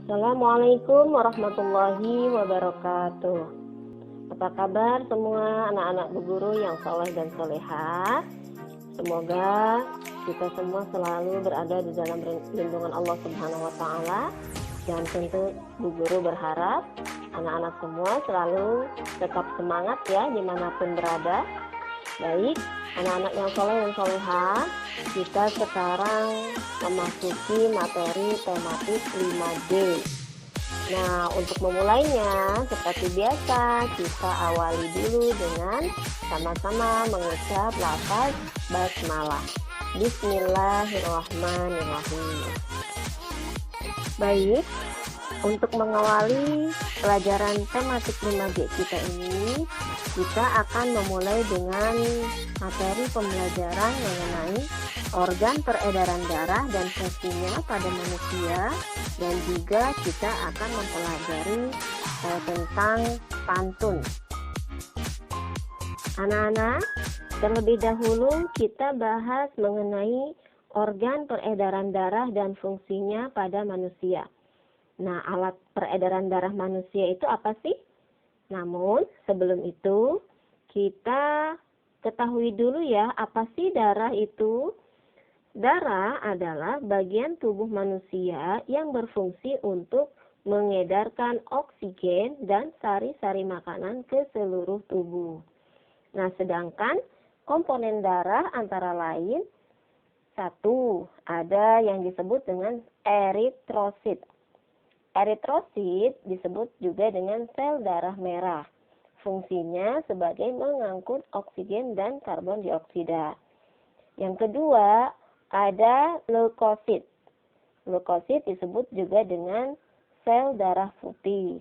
Assalamualaikum warahmatullahi wabarakatuh. Apa kabar semua anak-anak Bu Guru yang soleh dan soleha? Semoga kita semua selalu berada di dalam lindungan Allah Subhanahu wa Ta'ala. Dan tentu Bu Guru berharap anak-anak semua selalu tetap semangat ya dimanapun berada. Baik, anak-anak yang soleh dan soleha, kita sekarang memasuki materi tematik 5D. Nah, untuk memulainya, seperti biasa, kita awali dulu dengan sama-sama mengucap lafaz basmalah. Bismillahirrahmanirrahim. Baik, untuk mengawali pelajaran tematik 5D kita ini, kita akan memulai dengan materi pembelajaran mengenai organ peredaran darah dan fungsinya pada manusia, dan juga kita akan mempelajari tentang pantun. Anak-anak, terlebih dahulu kita bahas mengenai organ peredaran darah dan fungsinya pada manusia. Nah, alat peredaran darah manusia itu apa sih? Namun, sebelum itu, kita ketahui dulu ya, apa sih darah itu? Darah adalah bagian tubuh manusia yang berfungsi untuk mengedarkan oksigen dan sari-sari makanan ke seluruh tubuh. Nah, sedangkan komponen darah antara lain, satu, ada yang disebut dengan eritrosit. Eritrosit disebut juga dengan sel darah merah. Fungsinya sebagai mengangkut oksigen dan karbon dioksida. Yang kedua, ada leukosit. Leukosit disebut juga dengan sel darah putih.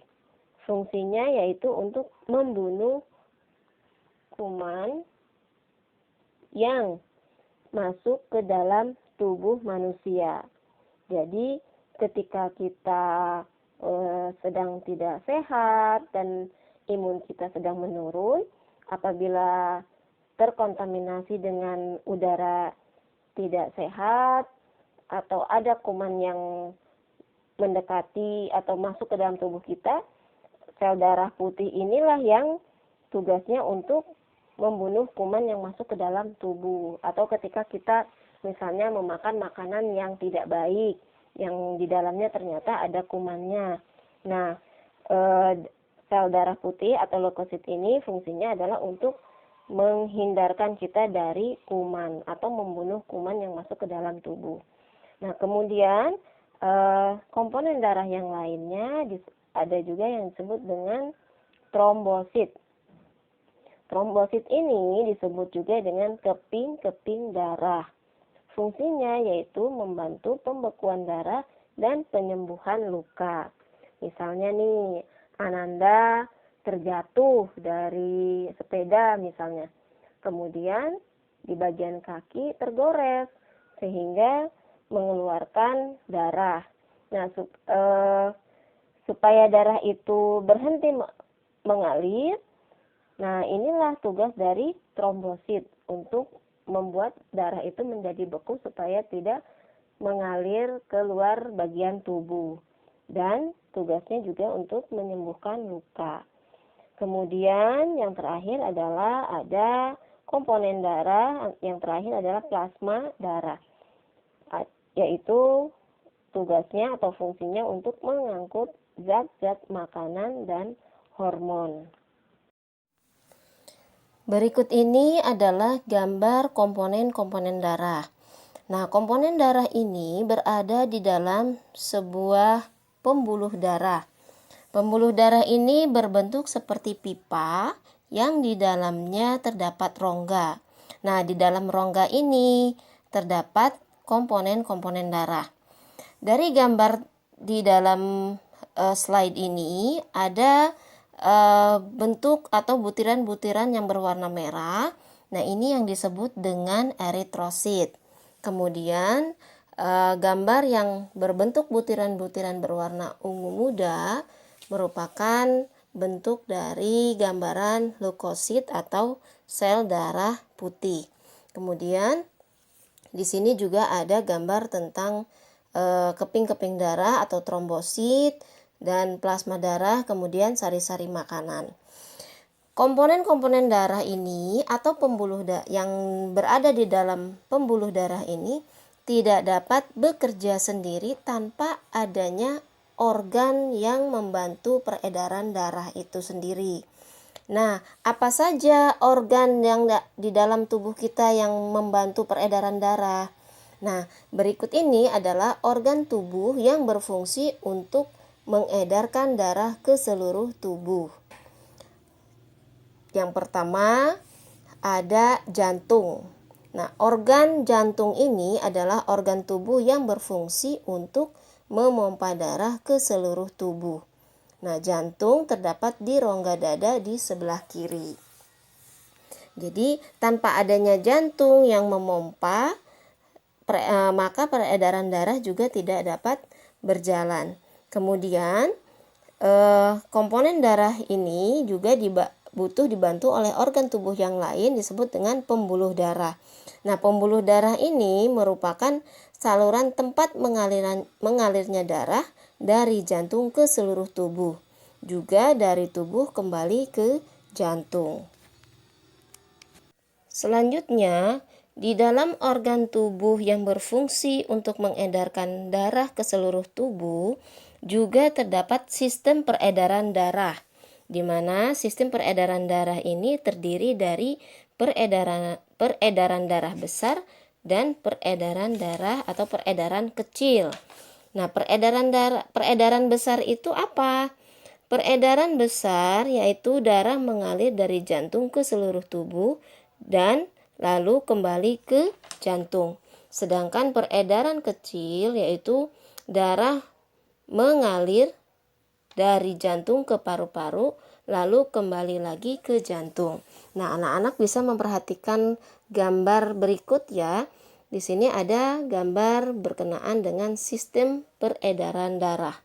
Fungsinya yaitu untuk membunuh kuman yang masuk ke dalam tubuh manusia. Jadi, ketika kita sedang tidak sehat dan imun kita sedang menurun, apabila terkontaminasi dengan udara tidak sehat atau ada kuman yang mendekati atau masuk ke dalam tubuh kita, sel darah putih inilah yang tugasnya untuk membunuh kuman yang masuk ke dalam tubuh. Atau ketika kita misalnya memakan makanan yang tidak baik, yang di dalamnya ternyata ada kumannya. Nah, sel darah putih atau leukosit ini fungsinya adalah untuk menghindarkan kita dari kuman atau membunuh kuman yang masuk ke dalam tubuh. Nah, kemudian komponen darah yang lainnya ada juga yang disebut dengan trombosit. Trombosit ini disebut juga dengan keping-keping darah. Fungsinya yaitu membantu pembekuan darah dan penyembuhan luka. Misalnya nih, Ananda terjatuh dari sepeda misalnya. Kemudian di bagian kaki tergores sehingga mengeluarkan darah. Nah, supaya darah itu berhenti mengalir, nah inilah tugas dari trombosit untuk membuat darah itu menjadi beku supaya tidak mengalir keluar bagian tubuh. Dan tugasnya juga untuk menyembuhkan luka. Kemudian yang terakhir adalah ada komponen darah, yang terakhir adalah plasma darah. Yaitu tugasnya atau fungsinya untuk mengangkut zat-zat makanan dan hormon. Berikut ini adalah gambar komponen-komponen darah. Nah, komponen darah ini berada di dalam sebuah pembuluh darah. Pembuluh darah ini berbentuk seperti pipa yang di dalamnya terdapat rongga. Nah, di dalam rongga ini terdapat komponen-komponen darah. Dari gambar di dalam slide ini ada bentuk atau butiran-butiran yang berwarna merah. Nah, ini yang disebut dengan eritrosit. Kemudian gambar yang berbentuk butiran-butiran berwarna ungu muda merupakan bentuk dari gambaran leukosit atau sel darah putih. Kemudian di sini juga ada gambar tentang keping-keping darah atau trombosit, dan plasma darah, kemudian sari-sari makanan. Komponen-komponen darah ini atau pembuluh darah yang berada di dalam pembuluh darah ini tidak dapat bekerja sendiri tanpa adanya organ yang membantu peredaran darah itu sendiri. Nah, apa saja organ yang di dalam tubuh kita yang membantu peredaran darah? Nah, berikut ini adalah organ tubuh yang berfungsi untuk mengedarkan darah ke seluruh tubuh. Yang pertama ada jantung. Nah, organ jantung ini adalah organ tubuh yang berfungsi untuk memompa darah ke seluruh tubuh. Nah, jantung terdapat di rongga dada di sebelah kiri. Jadi, tanpa adanya jantung yang memompa, maka peredaran darah juga tidak dapat berjalan. Kemudian, komponen darah ini juga butuh dibantu oleh organ tubuh yang lain disebut dengan pembuluh darah. Nah, pembuluh darah ini merupakan saluran tempat mengalirnya darah dari jantung ke seluruh tubuh, juga dari tubuh kembali ke jantung. Selanjutnya, di dalam organ tubuh yang berfungsi untuk mengedarkan darah ke seluruh tubuh juga terdapat sistem peredaran darah, di mana sistem peredaran darah ini terdiri dari peredaran darah besar dan peredaran darah atau peredaran kecil. Nah, peredaran besar itu apa? Peredaran besar yaitu darah mengalir dari jantung ke seluruh tubuh dan lalu kembali ke jantung. Sedangkan peredaran kecil yaitu darah mengalir dari jantung ke paru-paru, lalu kembali lagi ke jantung. Nah, anak-anak bisa memperhatikan gambar berikut ya. Di sini ada gambar berkenaan dengan sistem peredaran darah.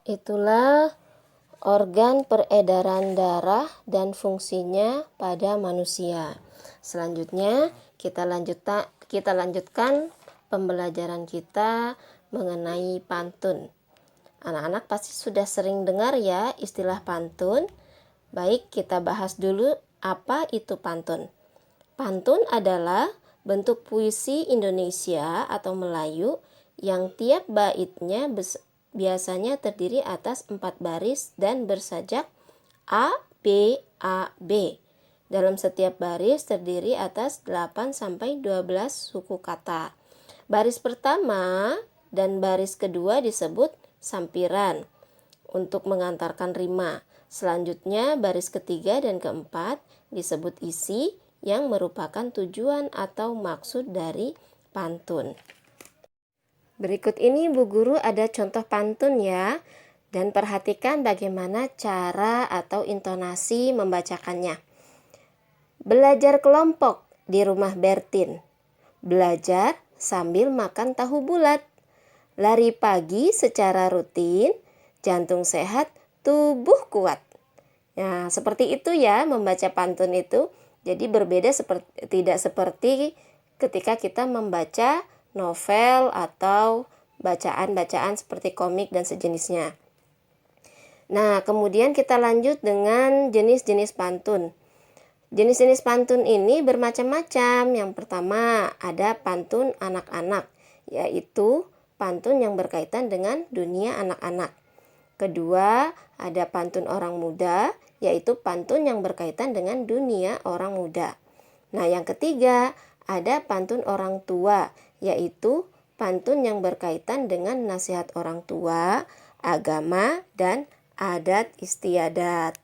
Itulah organ peredaran darah dan fungsinya pada manusia. Selanjutnya kita lanjutkan pembelajaran kita mengenai pantun. Anak-anak pasti sudah sering dengar ya istilah pantun. Baik, kita bahas dulu apa itu pantun. Pantun adalah bentuk puisi Indonesia atau Melayu yang tiap baitnya biasanya terdiri atas 4 baris dan bersajak A, B, A, B. Dalam setiap baris terdiri atas 8-12 suku kata. Baris pertama dan baris kedua disebut sampiran untuk mengantarkan rima. Selanjutnya baris ketiga dan keempat disebut isi yang merupakan tujuan atau maksud dari pantun. Berikut ini Bu Guru ada contoh pantun ya, dan perhatikan bagaimana cara atau intonasi membacakannya. Belajar kelompok di rumah Bertin. Belajar sambil makan tahu bulat. Lari pagi secara rutin, jantung sehat, tubuh kuat. Nah, seperti itu ya membaca pantun itu. Jadi berbeda tidak seperti ketika kita membaca novel atau bacaan-bacaan seperti komik dan sejenisnya. Nah, kemudian kita lanjut dengan jenis-jenis pantun. Jenis-jenis pantun ini bermacam-macam. Yang pertama ada pantun anak-anak, yaitu pantun yang berkaitan dengan dunia anak-anak. Kedua, ada pantun orang muda, yaitu pantun yang berkaitan dengan dunia orang muda. Nah, yang ketiga, ada pantun orang tua, yaitu pantun yang berkaitan dengan nasihat orang tua, agama, dan adat istiadat.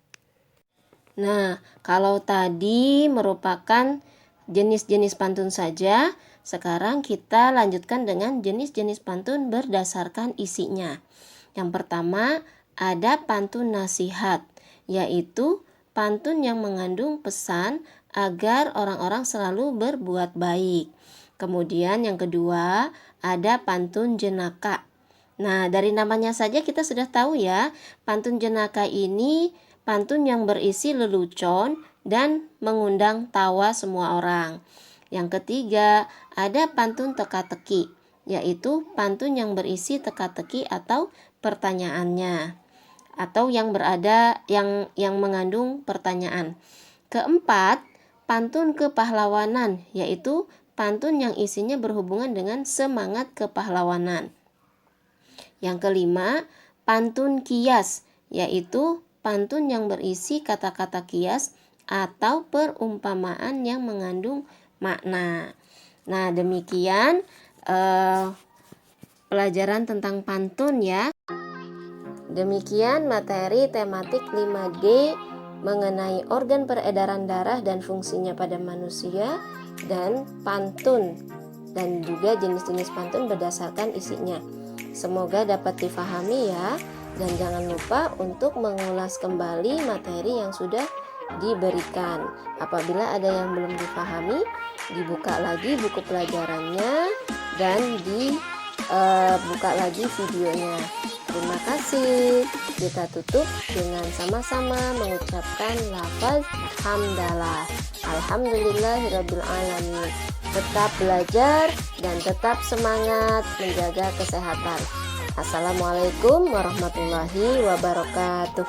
Nah, kalau tadi merupakan jenis-jenis pantun saja, sekarang kita lanjutkan dengan jenis-jenis pantun berdasarkan isinya. Yang pertama, ada pantun nasihat, yaitu pantun yang mengandung pesan agar orang-orang selalu berbuat baik. Kemudian yang kedua, ada pantun jenaka. Nah, dari namanya saja kita sudah tahu ya, pantun jenaka ini pantun yang berisi lelucon dan mengundang tawa semua orang. Yang ketiga, ada pantun teka-teki, yaitu pantun yang berisi teka-teki atau pertanyaannya, atau yang mengandung pertanyaan. Keempat, pantun kepahlawanan, yaitu pantun yang isinya berhubungan dengan semangat kepahlawanan. Yang kelima, pantun kias, yaitu pantun yang berisi kata-kata kias atau perumpamaan yang mengandung makna. Nah, demikian pelajaran tentang pantun ya. Demikian materi tematik 5G mengenai organ peredaran darah dan fungsinya pada manusia dan pantun, dan juga jenis-jenis pantun berdasarkan isinya. Semoga dapat difahami ya, dan jangan lupa untuk mengulas kembali materi yang sudah diberikan. Apabila ada yang belum difahami, dibuka lagi buku pelajarannya dan dibuka lagi videonya. Terima kasih. Kita tutup dengan sama-sama mengucapkan lafaz hamdalah. Alhamdulillahirabbil alamin. Tetap belajar dan tetap semangat menjaga kesehatan. Assalamualaikum warahmatullahi wabarakatuh.